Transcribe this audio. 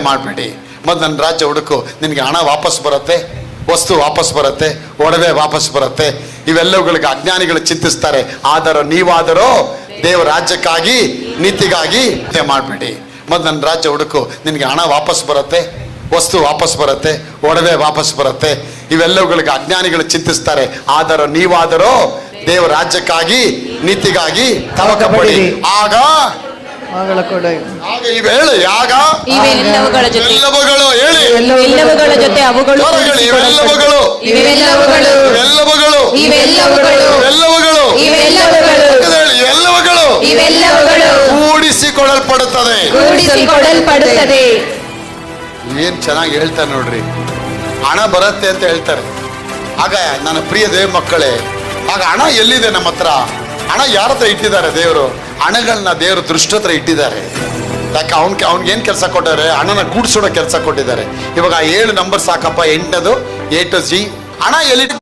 ಮಾಡಬೇಡಿ. ಮತ್ತು ನನ್ನ ರಾಜ್ಯ ಹುಡುಕು, ನಿನಗೆ ಹಣ ವಾಪಸ್ ಬರುತ್ತೆ, ವಸ್ತು ವಾಪಸ್ ಬರುತ್ತೆ, ಒಡವೆ ವಾಪಸ್ ಬರುತ್ತೆ. ಇವೆಲ್ಲವುಗಳಿಗೆ ಅಜ್ಞಾನಿಗಳು ಚಿಂತಿಸ್ತಾರೆ. ಆದರೂ ನೀವಾದರೂ ದೇವರ ರಾಜ್ಯಕ್ಕಾಗಿ ನೀತಿಗಾಗಿ ಮಾಡಬೇಡಿ. ಮತ್ತು ನನ್ನ ರಾಜ್ಯ ಹುಡುಕು, ನಿನಗೆ ಹಣ ವಾಪಸ್ ಬರುತ್ತೆ, ವಸ್ತು ವಾಪಸ್ ಬರುತ್ತೆ, ಒಡವೆ ವಾಪಸ್ ಬರುತ್ತೆ. ಇವೆಲ್ಲವುಗಳಿಗೆ ಅಜ್ಞಾನಿಗಳು ಚಿಂತಿಸ್ತಾರೆ. ಆದರೂ ನೀವಾದರೂ ದೇವರ ರಾಜ್ಯಕ್ಕಾಗಿ ನೀತಿಗಾಗಿ ತವಕ ಪಡಿ. ಆಗ ಇವೆಲ್ಲ ಯಾಗ ಇವೆಲ್ಲವುಗಳ ಜೊತೆ ಎಲ್ಲವುಗಳು ಹೇಳಿ ಎಲ್ಲವುಗಳ ಜೊತೆ ಅವುಗಳು ಇವೆಲ್ಲವುಗಳು ಇವೆಲ್ಲವುಗಳು ಇವೆಲ್ಲವುಗಳು ಇವೆಲ್ಲವುಗಳು ಇವೆಲ್ಲವುಗಳು ಇವೆಲ್ಲವುಗಳು ಇವೆಲ್ಲವುಗಳು ಇವೆಲ್ಲವುಗಳು ಕೂಡಿಸಿಕೊಳ್ಳಲ್ಪಡುತ್ತದೆ. ಕೂಡಿಸಿಕೊಳ್ಳಲ್ಪಡುತ್ತದೆ. ಏನ್ ಚೆನ್ನಾಗಿ ಹೇಳ್ತಾರೆ ನೋಡ್ರಿ. ಹಣ ಬರುತ್ತೆ ಅಂತ ಹೇಳ್ತಾರೆ. ಆಗ ನನ್ನ ಪ್ರಿಯ ದೇವ ಮಕ್ಕಳೇ, ಆಗ ಹಣ ಎಲ್ಲಿದೆ ನಮ್ಮ ಹತ್ರ? ಹಣ ಯಾರ ಹತ್ರ ಇಟ್ಟಿದ್ದಾರೆ? ದೇವರು ಹಣಗಳನ್ನ ದೇವರು ದುಷ್ಟತ್ರ ಇಟ್ಟಿದ್ದಾರೆ. ಯಾಕೆ ಅವ್ನಿಗೆ ಏನ್ ಕೆಲಸ ಕೊಟ್ಟಿದ್ದಾರೆ? ಹಣನ ಕೂಡಿಸೋಣ ಕೆಲಸ ಕೊಟ್ಟಿದ್ದಾರೆ. ಇವಾಗ 7 ನಂಬರ್ ಸಾಕಪ್ಪ. 8ನೇದು A to Z. ಹಣ ಎಲ್ಲಿ